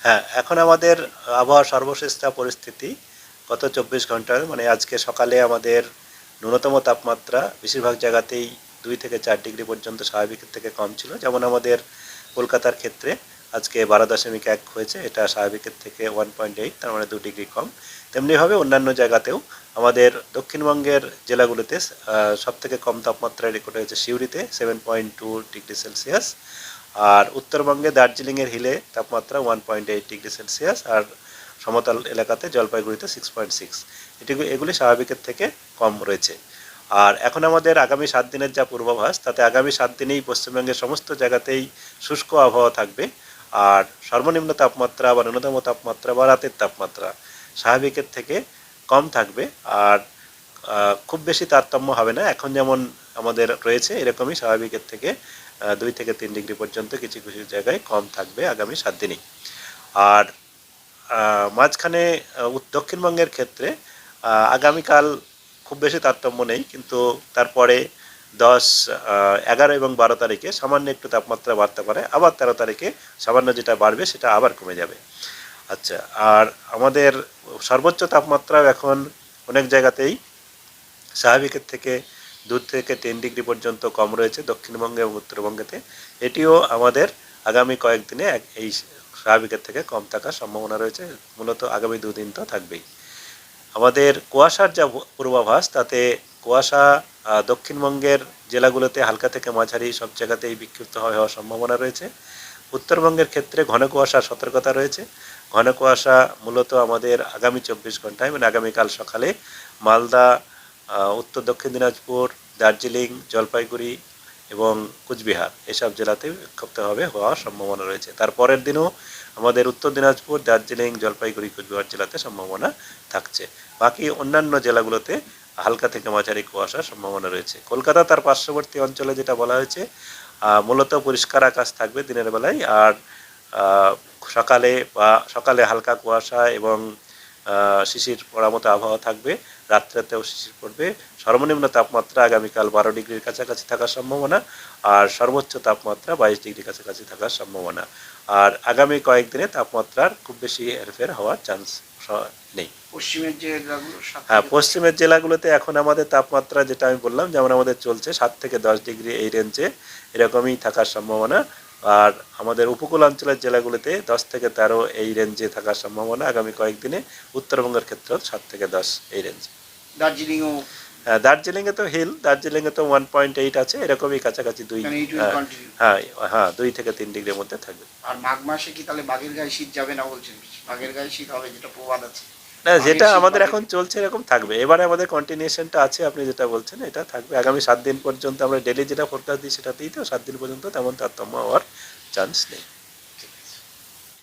হ্যাঁ, এখন আমাদের আবহাওয়ার সর্বশেষ যা পরিস্থিতি গত ২৪ ঘন্টার মানে আজকে সকালে আমাদের ন্যূনতম তাপমাত্রা বেশিরভাগ জায়গাতেই ২ থেকে ৪ ডিগ্রি পর্যন্ত স্বাভাবিকের থেকে কম ছিল। যেমন আমাদের কলকাতার ক্ষেত্রে আজকে ১২.১ হয়েছে, এটা স্বাভাবিকের থেকে 1.8, তার মানে ২ ডিগ্রি কম। তেমনিভাবে অন্যান্য জায়গাতেও আমাদের দক্ষিণবঙ্গের জেলাগুলোতে সবথেকে কম তাপমাত্রা রেকর্ড হয়েছে সিউড়িতে 7.2 ডিগ্রি সেলসিয়াস, আর উত্তরবঙ্গে দার্জিলিংয়ের হিলে তাপমাত্রা 1.8 ডিগ্রি সেলসিয়াস, আর সমতল এলাকাতে জলপাইগুড়িতে 6.6। এগুলি স্বাভাবিকের থেকে কম রয়েছে। আর এখন আমাদের আগামী 7 দিনের যা পূর্বাভাস, তাতে আগামী 7 দিনেই পশ্চিমবঙ্গের সমস্ত জায়গাতেই শুষ্ক আবহাওয়া থাকবে। আর সর্বনিম্ন তাপমাত্রা বা ন্যূনতম তাপমাত্রা বা রাতের তাপমাত্রা স্বাভাবিকের থেকে কম থাকবে। আর খুব বেশি তারতম্য হবে না, এখন যেমন আমাদের রয়েছে এরকমই স্বাভাবিকের থেকে 2 থেকে 3 ডিগ্রি পর্যন্ত কিছু কিছু জায়গায় কম থাকবে আগামী 7 দিনই। আর মাঝখানে দক্ষিণবঙ্গের ক্ষেত্রে আগামীকাল খুব বেশি তারতম্য নেই, কিন্তু তারপরে 10, 11 এবং 12 তারিখে সামান্য একটু তাপমাত্রা বাড়তে পারে, আবার 13 তারিখে সামান্য যেটা বাড়বে সেটা আবার কমে যাবে। আচ্ছা, আর আমাদের সর্বোচ্চ তাপমাত্রাও এখন অনেক জায়গাতেই স্বাভাবিকের থেকে 2 থেকে 3 ডিগ্রি পর্যন্ত কম রয়েছে দক্ষিণবঙ্গে এবং উত্তরবঙ্গেতে। এটিও আমাদের আগামী কয়েকদিনে এই স্বাভাবিকের থেকে কম থাকার সম্ভাবনা রয়েছে, মূলত আগামী 2 দিন তো থাকবেই। আমাদের কুয়াশার যা পূর্বাভাস, তাতে কুয়াশা দক্ষিণবঙ্গের জেলাগুলোতে হালকা থেকে মাঝারি সব জায়গাতেই বিক্ষিপ্ত হওয়ার সম্ভাবনা রয়েছে। উত্তরবঙ্গের ক্ষেত্রে ঘন কুয়াশার সতর্কতা রয়েছে। ঘন কুয়াশা মূলত আমাদের আগামী 24 ঘন্টায় মানে আগামীকাল সকালে মালদা, উত্তর দক্ষিণ দিনাজপুর, দার্জিলিং, জলপাইগুড়ি এবং কুচবিহার এসব জেলাতে বিক্ষিপ্তভাবে হওয়ার সম্ভাবনা রয়েছে। তারপরের দিনও আমাদের উত্তর দিনাজপুর, দার্জিলিং, জলপাইগুড়ি, কুচবিহার জেলাতে সম্ভাবনা থাকছে। বাকি অন্যান্য জেলাগুলোতে হালকা থেকে মাঝারি কুয়াশার সম্ভাবনা রয়েছে। কলকাতা তার পার্শ্ববর্তী অঞ্চলে যেটা বলা হয়েছে, মূলত পরিষ্কার আকাশ থাকবে দিনের বেলায়, আর সকালে হালকা কুয়াশা এবং শিশির পড়ার মতো আবহাওয়া থাকবে, রাত্রেতেও শিশির পড়বে। সর্বনিম্ন তাপমাত্রা আগামীকাল 12 ডিগ্রির কাছাকাছি থাকার সম্ভাবনা, আর সর্বোচ্চ তাপমাত্রা 22 ডিগ্রির কাছাকাছি থাকার সম্ভাবনা। আর আগামী কয়েকদিনে তাপমাত্রার খুব বেশি হেরফের হওয়ার চান্স নেই। পশ্চিমের জেলাগুলো, হ্যাঁ, পশ্চিমের জেলাগুলোতে এখন আমাদের তাপমাত্রা যেটা আমি বললাম, যেমন আমাদের চলছে 7 থেকে 10 ডিগ্রি এই রেঞ্জে এরকমই থাকার সম্ভাবনা। আর আমাদের উপকূলাঞ্চলের জেলাগুলোতে 10 থেকে 13 এই রেঞ্জে থাকার সম্ভাবনা আগামী কয়েকদিনে। উত্তরবঙ্গের ক্ষেত্রেও 7 থেকে 10 এই রেঞ্জে। দার্জিলিংও, হ্যাঁ, দার্জিলিংয়ে তো হিল, দার্জিলিংয়ে তো 1.8 আছে, এরকমই কাছাকাছি 2। হ্যাঁ হ্যাঁ, 2 থেকে 3 ডিগ্রির মধ্যে থাকবে। আর মাঘ মাসে কি তাহলে বাঘের গায়ে শীত যাবে না বলছেন? বাঘের গায়ে শীত হবে, যেটা প্রবাদ আছে। না, যেটা আমাদের এখন চলছে এরকম থাকবে। এবারে আমাদের কন্টিনিউশনটা আছে, আপনি যেটা বলছেন এটা থাকবে আগামী 7 দিন পর্যন্ত। আমরা ডেলি যেটা ফোরকাস্ট দিই সেটাতেই তো 7 দিন পর্যন্ত তেমন তারতম্য হওয়ার চান্স নেই।